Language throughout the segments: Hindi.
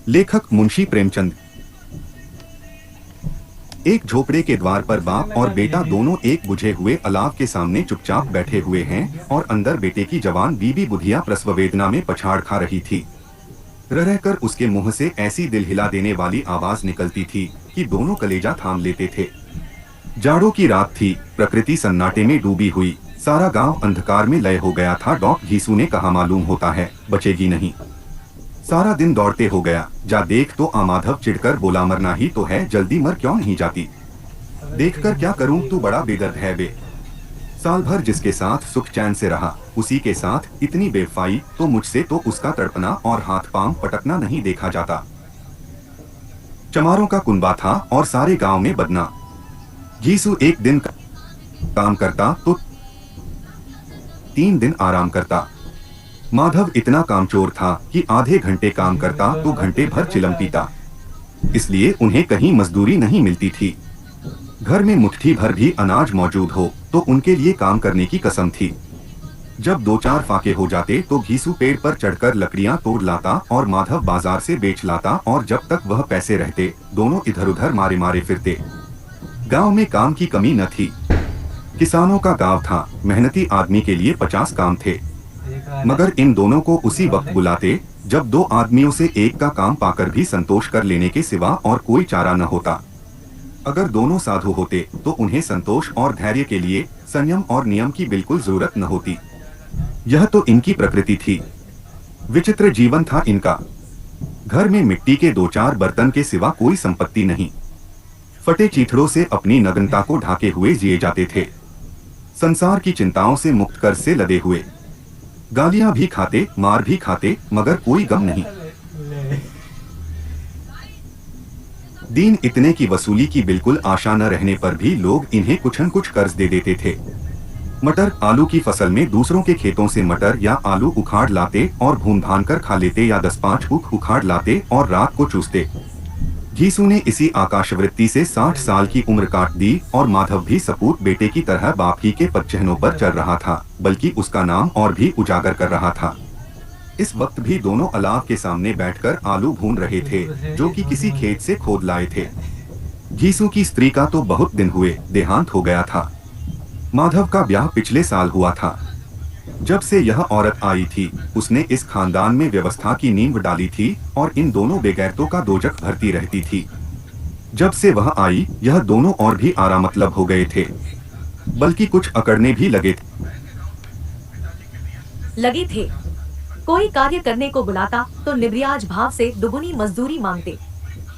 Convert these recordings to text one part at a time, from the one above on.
लेखक मुंशी प्रेमचंद। एक झोपड़े के द्वार पर बाप और बेटा दोनों एक बुझे हुए अलाव के सामने चुपचाप बैठे हुए हैं और अंदर बेटे की जवान बीबी बुधिया प्रसव वेदना में पछाड़ खा रही थी। रह कर उसके मुंह से ऐसी दिल हिला देने वाली आवाज निकलती थी कि दोनों कलेजा थाम लेते थे। जाड़ों की रात थी, प्रकृति सन्नाटे में डूबी हुई, सारा गांव अंधकार में लय हो गया था। डॉक्टर घीसू ने कहा, मालूम होता है बचेगी नहीं। सारा दिन दौड़ते हो गया, जा देख तो माधव चिढ़कर बोला, मरना ही तो है, जल्दी मर क्यों नहीं जाती? देखकर क्या करूं, तू बड़ा बेदर्द है बे। साल भर जिसके साथ सुख चैन से रहा, उसी के साथ इतनी बेवफाई, तो मुझसे तो उसका तड़पना और हाथ पांव पटकना नहीं देखा जाता। चमारों का कुनबा था और सारे गांव में बदना। घीसू एक दिन काम करता तो 3 दिन आराम करता। माधव इतना कामचोर था कि आधे घंटे काम करता तो घंटे भर चिलम पीता। इसलिए उन्हें कहीं मजदूरी नहीं मिलती थी। घर में मुट्ठी भर भी अनाज मौजूद हो तो उनके लिए काम करने की कसम थी। जब 2-4 फाके हो जाते तो घीसू पेड़ पर चढ़कर लकड़ियां तोड़ लाता और माधव बाजार से बेच लाता, और जब तक वह पैसे रहते दोनों इधर उधर मारे मारे फिरते। गांव में काम की कमी न थी। किसानों का गांव था, मेहनती आदमी के लिए 50 काम थे, मगर इन दोनों को उसी वक्त बुलाते जब 2 आदमियों से एक का काम पाकर भी संतोष कर लेने के सिवा और कोई चारा न होता। अगर दोनों साधु होते तो उन्हें संतोष और धैर्य के लिए संयम और नियम की बिल्कुल जरूरत न होती। यह तो इनकी प्रकृति थी। विचित्र जीवन था इनका। घर में मिट्टी के 2-4 बर्तन के सिवा कोई संपत्ति नहीं। फटे चीथड़ों से अपनी नग्नता को ढाके हुए जिए जाते थे। संसार की चिंताओं से मुक्त कर से लदे हुए। गालियां भी खाते, मार भी खाते, मगर कोई गम नहीं। दीन इतने की वसूली की बिल्कुल आशा न रहने पर भी लोग इन्हें कुछन कुछ कर्ज दे देते थे। मटर आलू की फसल में दूसरों के खेतों से मटर या आलू उखाड़ लाते और भून भान कर खा लेते, या 10-5 ऊख उखाड़ लाते और रात को चूसते। घीसू ने इसी आकाशवृत्ति से 60 साल की उम्र काट दी और माधव भी सपूत बेटे की तरह बाप ही के पदचिह्नों पर चल रहा था, बल्कि उसका नाम और भी उजागर कर रहा था। इस वक्त भी दोनों अलाव के सामने बैठकर आलू भून रहे थे, जो कि किसी खेत से खोद लाए थे। घीसू की स्त्री का तो बहुत दिन हुए देहांत हो गया था। माधव का ब्याह पिछले साल हुआ था। जब से यह औरत आई थी, उसने इस खानदान में व्यवस्था की नींव डाली थी और इन दोनों बेगैरतों का दोजख भरती रहती थी। जब से वह आई, यह दोनों और भी आरामतलब हो गए थे, बल्कि कुछ अकड़ने भी लगे थे। कोई कार्य करने को बुलाता तो निब्रियाज भाव से दुगुनी मजदूरी मांगते।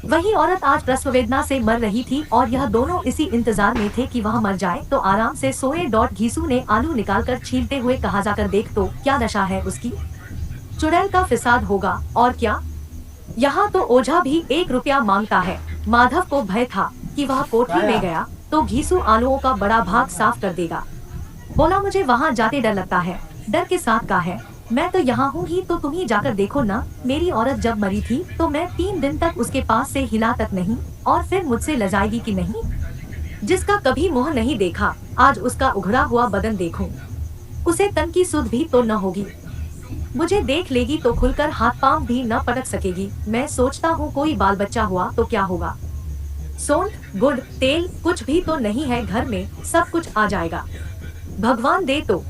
वही औरत आज प्रसव वेदना से मर रही थी और यह दोनों इसी इंतजार में थे कि वह मर जाए तो आराम से सोए। घीसू ने आलू निकालकर छीलते हुए कहा, जाकर देख तो क्या दशा है उसकी। चुड़ैल का फिसाद होगा और क्या। यहाँ तो ओझा भी 1 रुपया मांगता है। माधव को भय था कि वह कोठरी में गया तो घीसू आलूओं का बड़ा भाग साफ कर देगा। बोला, मुझे वहाँ जाते डर लगता है। डर के साथ का है, मैं तो यहाँ हूँ ही, तो तुम ही जाकर देखो ना। मेरी औरत जब मरी थी तो मैं 3 दिन तक उसके पास से हिला तक नहीं, और फिर मुझसे लजाएगी कि नहीं। जिसका कभी मुँह नहीं देखा, आज उसका उघड़ा हुआ बदन देखूं। उसे तन की सुध भी तो न होगी। मुझे देख लेगी तो खुलकर हाथ पांव भी न पटक सकेगी। मैं सोचता हूँ कोई बाल बच्चा हुआ तो क्या होगा। सोंठ, गुड़, तेल कुछ भी तो नहीं है घर में, सब कुछ आ जाएगा। भगवान दे तो।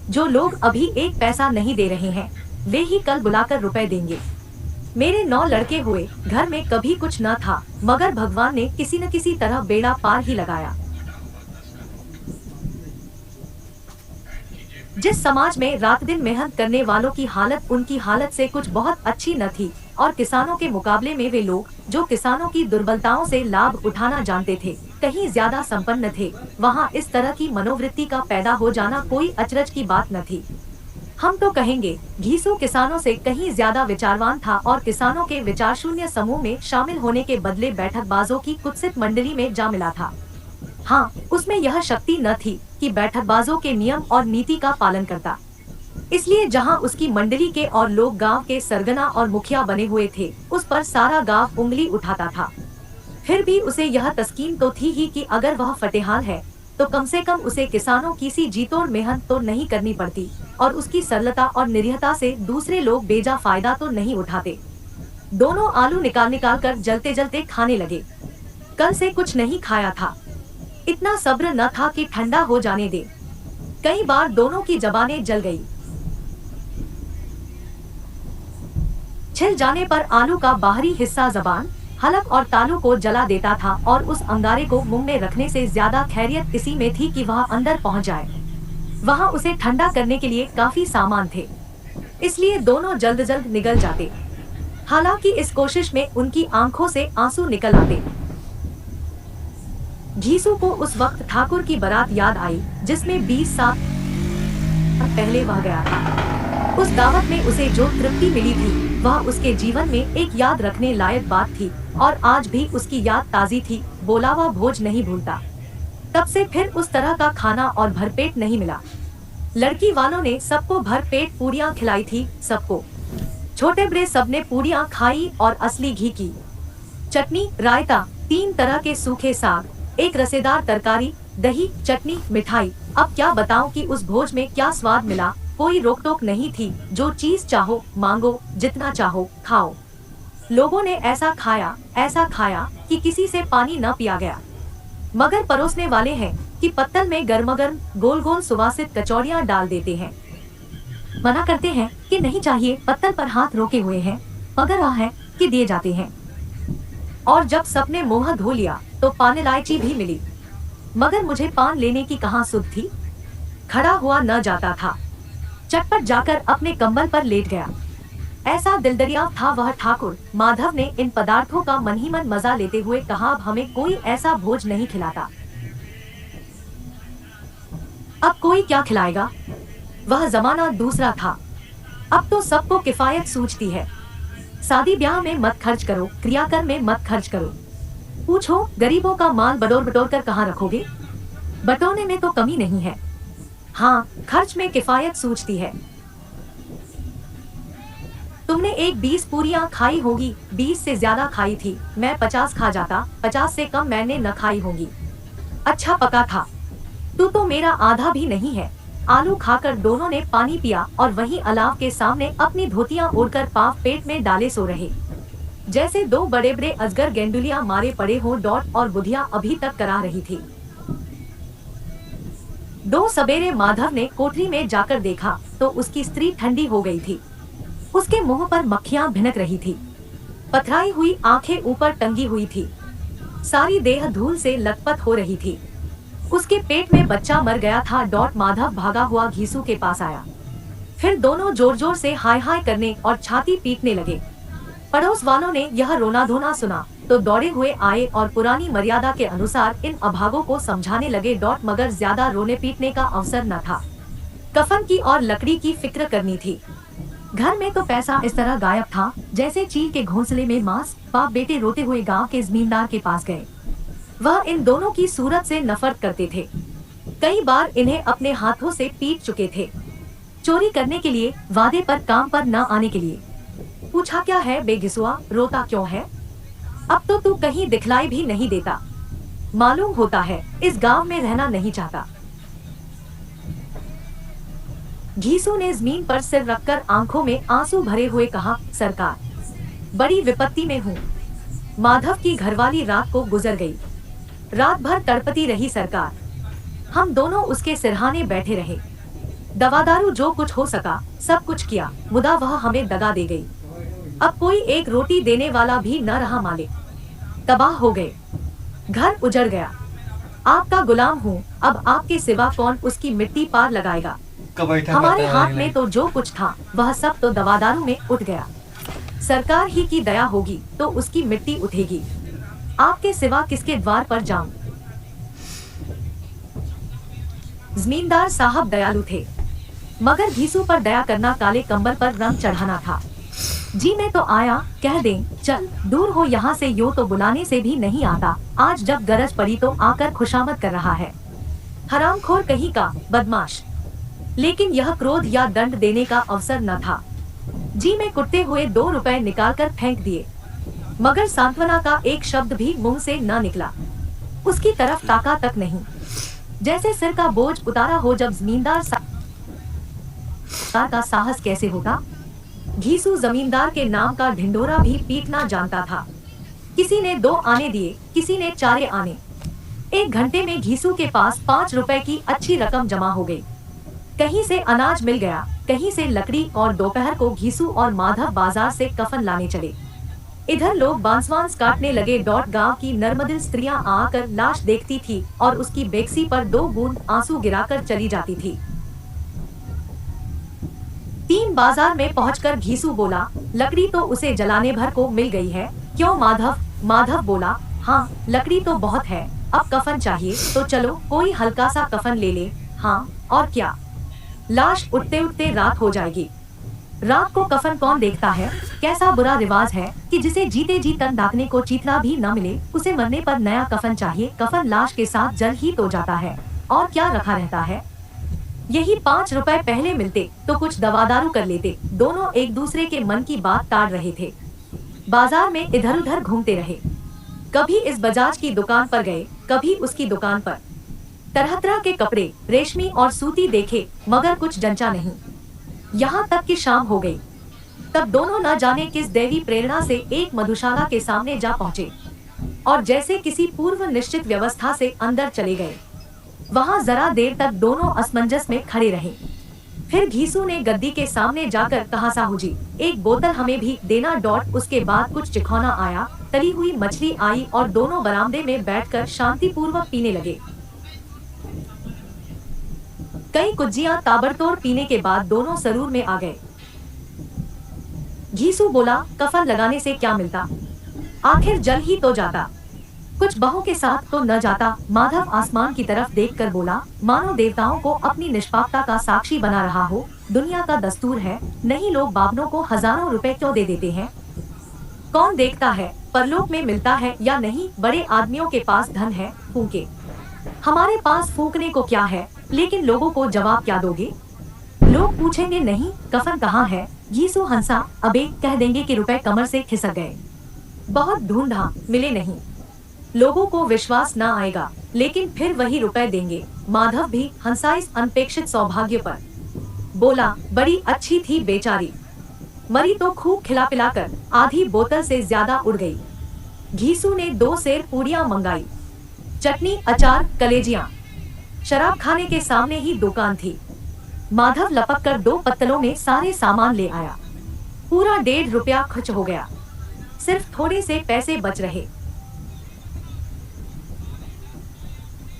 जो लोग अभी 1 पैसा नहीं दे रहे हैं, वे ही कल बुलाकर रुपए देंगे। मेरे 9 लड़के हुए, घर में कभी कुछ न था, मगर भगवान ने किसी न किसी तरह बेड़ा पार ही लगाया। जिस समाज में रात दिन मेहनत करने वालों की हालत उनकी हालत से कुछ बहुत अच्छी न थी, और किसानों के मुकाबले में वे लोग जो किसानों की दुर्बलताओं से लाभ उठाना जानते थे, कहीं ज्यादा संपन्न थे, वहाँ इस तरह की मनोवृत्ति का पैदा हो जाना कोई अचरज की बात न थी। हम तो कहेंगे घीसू किसानों से कहीं ज्यादा विचारवान था और किसानों के विचार शून्य समूह में शामिल होने के बदले बैठकबाजों की कुत्सित मंडली में जा मिला था। हाँ, उसमें यह शक्ति न थी कि बैठकबाजों के नियम और नीति का पालन करता। इसलिए जहाँ उसकी मंडली के और लोग गांव के सरगना और मुखिया बने हुए थे, उस पर सारा गांव उंगली उठाता था। फिर भी उसे यह तस्कीन तो थी ही कि अगर वह फतेहाल है तो कम से कम उसे किसानों की सी जीतोड़ मेहनत तो नहीं करनी पड़ती, और उसकी सरलता और निरीहता से दूसरे लोग बेजा फायदा तो नहीं उठाते। दोनों आलू निकाल निकाल कर जलते जलते खाने लगे। कल से कुछ नहीं खाया था, इतना सब्र न था कि ठंडा हो जाने दे। कई बार दोनों की जबानें जल गई। छिल जाने पर आलू का बाहरी हिस्सा जबान, हलक और तालू को जला देता था और उस अंगारे को मुंह में रखने से ज्यादा खैरियत इसी में थी कि वह अंदर पहुंच जाए। वहां उसे ठंडा करने के लिए काफी सामान थे, इसलिए दोनों जल्द जल्द निगल जाते। हालांकि इस कोशिश में उनकी आंखों से आंसू निकल आते। घीसू को उस वक्त ठाकुर की बारात याद आई जिसमें 20 साल पहले वह गया था। उस दावत में उसे जो तृप्ति मिली थी वह उसके जीवन में एक याद रखने लायक बात थी और आज भी उसकी याद ताजी थी। बोला वह भोज नहीं भूलता। तब से फिर उस तरह का खाना और भरपेट नहीं मिला। लड़की वालों ने सबको भरपेट पूरियां खिलाई थी, सबको। छोटे बड़े सबने पूरियां खाई और असली घी की चटनी, रायता, 3 तरह के सूखे साग, एक रसेदार तरकारी, दही, चटनी, मिठाई। अब क्या बताऊं कि उस भोज में क्या स्वाद मिला। कोई रोक टोक नहीं थी, जो चीज चाहो मांगो, जितना चाहो खाओ। लोगों ने ऐसा खाया कि किसी से पानी न पिया गया। मगर परोसने वाले हैं कि पत्तल में गर्म गोल गोल सुवासित कचौड़ियां डाल देते हैं। मना करते हैं कि नहीं चाहिए, पत्तल पर हाथ रोके हुए हैं, मगर वह है कि दिए जाते हैं। और जब सबने मुंह धो लिया तो पान इलायची भी मिली, मगर मुझे पान लेने की कहाँ सुध थी। खड़ा हुआ न जाता था, चटपट जाकर अपने कंबल पर लेट गया। ऐसा दिलदरिया था वह ठाकुर। माधव ने इन पदार्थों का मन ही मन मजा लेते हुए कहा, अब हमें कोई ऐसा भोज नहीं खिलाता। अब कोई क्या खिलाएगा। वह जमाना दूसरा था। अब तो सबको किफायत सूझती है। शादी ब्याह में मत खर्च करो, क्रियाकर्म में मत खर्च करो। पूछो गरीबों का माल बटोर बटोर कर कहाँ रखोगे। बटोरने में तो कमी नहीं है, हाँ खर्च में किफायत सूझती है। तुमने एक 20 पूरियां खाई होगी, 20 से ज्यादा खाई थी। मैं 50 खा जाता, 50 से कम मैंने न खाई होगी। अच्छा पका था। तू तो मेरा आधा भी नहीं है। आलू खाकर दोनों ने पानी पिया और वहीं अलाव के सामने अपनी धोतियां ओढ़कर पाव पेट में डाले सो रहे, जैसे 2 बड़े बड़े अजगर गेंडुलियां मारे पड़े हो। डॉट और बुधिया अभी तक करा रही थी। 2 सवेरे माधव ने कोठरी में जाकर देखा तो उसकी स्त्री ठंडी हो गई थी। उसके मुंह पर मक्खियां भिनक रही थी, पथराई हुई आंखें ऊपर टंगी हुई थी, सारी देह धूल से लथपथ हो रही थी। उसके पेट में बच्चा मर गया था। डॉट माधव भागा हुआ घीसू के पास आया। फिर दोनों जोर जोर से हाय हाय करने और छाती पीटने लगे। पड़ोस वालों ने यह रोना धोना सुना तो दौड़े हुए आए और पुरानी मर्यादा के अनुसार इन अभागों को समझाने लगे। डॉट मगर ज्यादा रोने पीटने का अवसर न था, कफन की और लकड़ी की फिक्र करनी थी। घर में तो पैसा इस तरह गायब था जैसे चील के घोंसले में मांस। बाप बेटे रोते हुए गांव के जमींदार के पास गए। वह इन दोनों की सूरत से नफरत करते थे। कई बार इन्हें अपने हाथों से पीट चुके थे, चोरी करने के लिए, वादे पर काम पर न आने के लिए। पूछा क्या है बेघिसुआ, रोता क्यों है। अब तो तू कहीं दिखलाई भी नहीं देता, मालूम होता है इस गांव में रहना नहीं चाहता। घीसू ने जमीन पर सिर रखकर आंखों में आंसू भरे हुए कहा, सरकार बड़ी विपत्ति में हूँ। माधव की घरवाली रात को गुजर गई। रात भर तड़पती रही सरकार। हम दोनों उसके सिरहाने बैठे रहे। दवादारू जो कुछ हो सका सब कुछ किया, मुदा वह हमें दगा दे गई। अब कोई एक रोटी देने वाला भी न रहा मालिक। तबाह हो गए, घर उजड़ गया। आपका गुलाम हूँ, अब आपके सिवा कौन उसकी मिट्टी पार लगाएगा। हमारे हाथ में तो जो कुछ था वह सब तो दवादारू में उठ गया। सरकार ही की दया होगी तो उसकी मिट्टी उठेगी। आपके सिवा किसके द्वार पर जाऊं। जमींदार साहब दयालु थे, मगर घीसू पर दया करना काले कंबल पर रंग चढ़ाना था। जी मैं तो आया, कह दें चल दूर हो यहाँ से, यो तो बुलाने से भी नहीं आता। आज जब गरज पड़ी तो आकर खुशामद कर रहा है। हरामखोर कहीं का बदमाश। लेकिन यह क्रोध या दंड देने का अवसर न था। जी में कुटते हुए 2 रुपए निकालकर फेंक दिए, मगर सांत्वना का एक शब्द भी मुंह से न निकला। उसकी तरफ ताका तक नहीं, जैसे सिर का बोझ उतारा हो। जब जमींदार का साहस कैसे होगा। घीसू जमींदार के नाम का ढिंढोरा भी पीटना जानता था। किसी ने 2 आने दिए, किसी ने 4 आने। 1 घंटे में घीसू के पास 5 रुपए की अच्छी रकम जमा हो गई। कहीं से अनाज मिल गया, कहीं से लकड़ी, और दोपहर को घीसू और माधव बाजार से कफन लाने चले। इधर लोग बांस काटने लगे। गांव की नर्मदिल स्त्रियां आकर लाश देखती थी और उसकी बेक्सी पर 2 बूंद आंसू गिराकर चली जाती थी। 3 बाजार में पहुंचकर घीसू बोला, लकड़ी तो उसे जलाने भर को मिल गई है, क्यों माधव? माधव बोला, हाँ लकड़ी तो बहुत है, अब कफन चाहिए तो चलो कोई हल्का सा कफन ले ले। हाँ और क्या, लाश उठते उठते रात हो जाएगी। रात को कफन कौन देखता है? कैसा बुरा रिवाज है कि जिसे जीते जी तन ढाकने को चीथड़ा भी न मिले, उसे मरने पर नया कफन चाहिए। कफन लाश के साथ जल ही तो जाता है, और क्या रखा रहता है। यही 5 रुपए पहले मिलते तो कुछ दवा दारू कर लेते। दोनों एक दूसरे के मन की बात टाल रहे थे। बाजार में इधर उधर घूमते रहे। कभी इस बजाज की दुकान पर गए, कभी उसकी दुकान पर। तरह तरह के कपड़े, रेशमी और सूती देखे, मगर कुछ जंचा नहीं। यहाँ तक कि शाम हो गई। तब दोनों न जाने किस दैवी प्रेरणा से एक मधुशाला के सामने जा पहुँचे और जैसे किसी पूर्व निश्चित व्यवस्था से अंदर चले गए। वहाँ जरा देर तक दोनों असमंजस में खड़े रहे। फिर घीसू ने गद्दी के सामने जाकर कहा, साहू जी 1 बोतल हमें भी देना। उसके बाद कुछ चिखौना आया, तली हुई मछली आई और दोनों बरामदे में बैठकर शांतिपूर्वक पीने लगे। कई कुज्जियां ताबड़तोड़ पीने के बाद दोनों सरूर में आ गए। घीसू बोला, कफन लगाने से क्या मिलता, आखिर जल ही तो जाता, कुछ बहू के साथ तो न जाता। माधव आसमान की तरफ देखकर बोला, मानो देवताओं को अपनी निष्पापता का साक्षी बना रहा हो। दुनिया का दस्तूर है, नहीं लोग बाबनों को हजारों रुपए क्यों दे देते हैं? कौन देखता है परलोक में मिलता है या नहीं? बड़े आदमियों के पास धन है, फूके। हमारे पास फूकने को क्या है, लेकिन लोगों को जवाब क्या दोगे? लोग पूछेंगे नहीं कफन कहाँ है। घीसू हंसा, अबे कह देंगे कि रुपए कमर से खिसक गए, बहुत ढूंढा मिले नहीं। लोगों को विश्वास न आएगा, लेकिन फिर वही रुपए देंगे। माधव भी हंसा इस अनपेक्षित सौभाग्य पर। बोला, बड़ी अच्छी थी बेचारी, मरी तो खूब खिला पिलाकर आधी बोतल से ज्यादा उड़ गई। घीसू ने 2 सेर पूड़ियां मंगाई, चटनी, अचार, कलेजियां। शराब खाने के सामने ही दुकान थी। माधव लपक कर 2 पत्तलों में सारे सामान ले आया। पूरा 1.5 रुपया खर्च हो गया, सिर्फ थोड़े से पैसे बच रहे।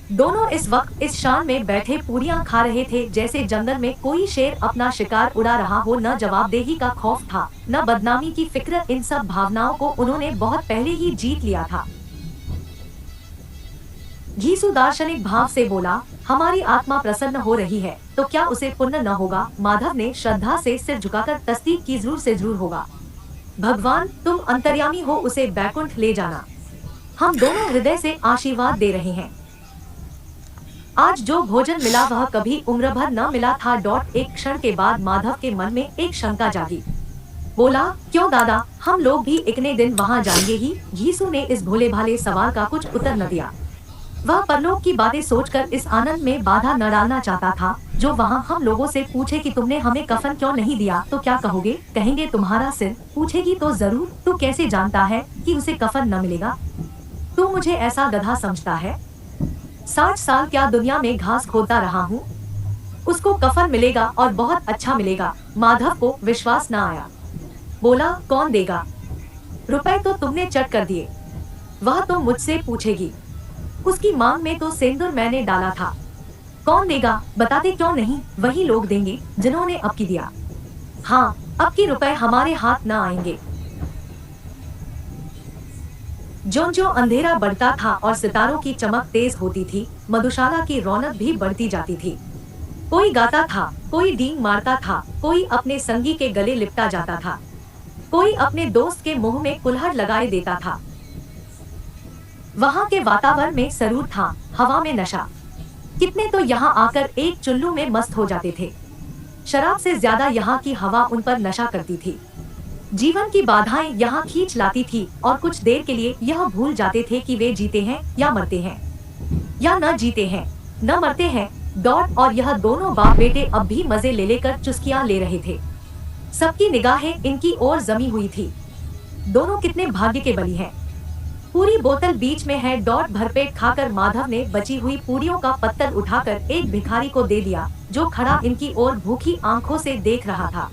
दोनों इस वक्त इस शान में बैठे पूरियां खा रहे थे जैसे जंगल में कोई शेर अपना शिकार उड़ा रहा हो। न जवाबदेही का खौफ था, न बदनामी की फिक्र। इन सब भावनाओं को उन्होंने बहुत पहले ही जीत लिया था। घीसू दार्शनिक भाव से बोला, हमारी आत्मा प्रसन्न हो रही है तो क्या उसे पुण्य न होगा? माधव ने श्रद्धा से सिर झुकाकर तस्दीक की, जरूर से जरूर होगा। भगवान तुम अंतर्यामी हो, उसे बैकुंठ ले जाना। हम दोनों हृदय से आशीर्वाद दे रहे हैं। आज जो भोजन मिला वह कभी उम्र भर न मिला था। एक क्षण के बाद माधव के मन में एक शंका जागी। बोला, क्यों दादा, हम लोग भी इतने दिन वहाँ जाएंगे ही? घीसू ने इस भोले भाले सवाल का कुछ उत्तर न दिया। वह परलोक की बातें सोचकर इस आनंद में बाधा न डालना चाहता था। जो वहाँ हम लोगों से पूछे कि तुमने हमें कफन क्यों नहीं दिया तो क्या कहोगे? कहेंगे तुम्हारा सिर। पूछेगी तो जरूर, तू कैसे जानता है कि उसे कफन न मिलेगा? तू मुझे ऐसा गधा समझता है? 60 साल क्या दुनिया में घास खोदता रहा हूँ? उसको कफन मिलेगा और बहुत अच्छा मिलेगा। माधव को विश्वास न आया। बोला, कौन देगा? रुपए तो तुमने चट कर दिए, वह तो मुझसे पूछेगी। उसकी मांग में तो सिंदूर मैंने डाला था। कौन देगा? बताते क्यों नहीं? वही लोग देंगे जिन्होंने अब की दिया। हाँ, अब की रुपए हमारे हाथ न आएंगे। जो अंधेरा बढ़ता था और सितारों की चमक तेज होती थी, मधुशाला की रौनक भी बढ़ती जाती थी। कोई गाता था, कोई डींग मारता था, कोई अपने संगी के गले लिपटा जाता था, कोई अपने दोस्त के मुंह में कुल्हड़ लगाए देता था। वहाँ के वातावरण में सरूर था, हवा में नशा। कितने तो यहाँ आकर एक चुल्लू में मस्त हो जाते थे। शराब से ज्यादा यहाँ की हवा उन पर नशा करती थी। जीवन की बाधाएं यहाँ खींच लाती थी और कुछ देर के लिए यह भूल जाते थे कि वे जीते हैं या मरते हैं, या न जीते हैं न मरते हैं। और यह दोनों बाप बेटे अब भी मजे ले लेकर चुस्कियां ले रहे थे। सबकी निगाहें इनकी ओर जमी हुई थी। दोनों कितने भाग्य के बली हैं। पूरी बोतल बीच में है। भरपेट खाकर माधव ने बची हुई पूरियों का पत्तल उठाकर एक भिखारी को दे दिया, जो खड़ा इनकी ओर भूखी आंखों से देख रहा था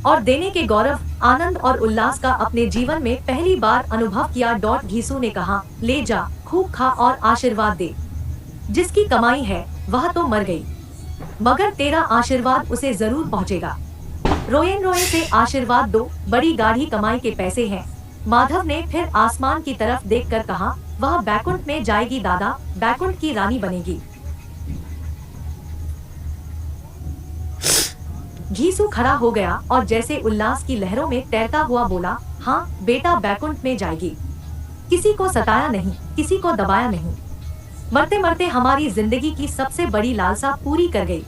और देने के गौरव, आनंद और उल्लास का अपने जीवन में पहली बार अनुभव किया। घीसू ने कहा, ले जा, खूब खा और आशीर्वाद दे। जिसकी कमाई है वह तो मर गई, मगर तेरा आशीर्वाद उसे जरूर पहुँचेगा। रोए से आशीर्वाद दो, बड़ी गाढ़ी कमाई के पैसे हैं। माधव ने फिर आसमान की तरफ देखकर कहा, वह बैकुंठ में जाएगी दादा, बैकुंठ की रानी बनेगी। घीसू खड़ा हो गया और जैसे उल्लास की लहरों में तैरता हुआ बोला, हाँ बेटा, बैकुंठ में जाएगी। किसी को सताया नहीं, किसी को दबाया नहीं, मरते मरते हमारी जिंदगी की सबसे बड़ी लालसा पूरी कर गई।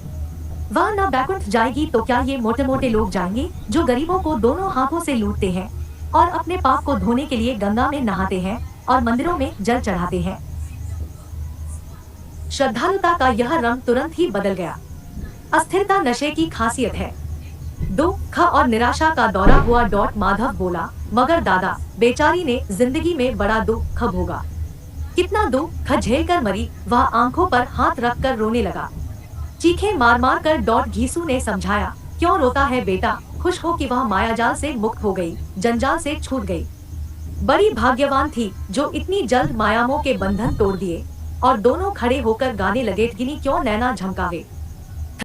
वह न बैकुंठ जाएगी तो क्या ये मोटे मोटे लोग जाएंगे, जो गरीबों को दोनों हाथों से लूटते हैं और अपने पाप को धोने के लिए गंगा में नहाते हैं और मंदिरों में जल चढ़ाते हैं। श्रद्धालुता का यह रंग तुरंत ही बदल गया। अस्थिरता नशे की खासियत है। दुख और निराशा का दौरा हुआ। माधव बोला, मगर दादा, बेचारी ने जिंदगी में बड़ा दुख भोगा। कितना दुख झेल कर मरी। वह आंखों पर हाथ रखकर रोने लगा। चीखें मार मार कर घीसू ने समझाया, क्यों रोता है बेटा, खुश हो कि वह मायाजाल से मुक्त हो गई, जंजाल से छूट गई। बड़ी भाग्यवान थी जो इतनी जल्द मायामों के बंधन तोड़ दिए। और दोनों खड़े होकर गाने लगे, गिनी क्यों नैना झमकावे।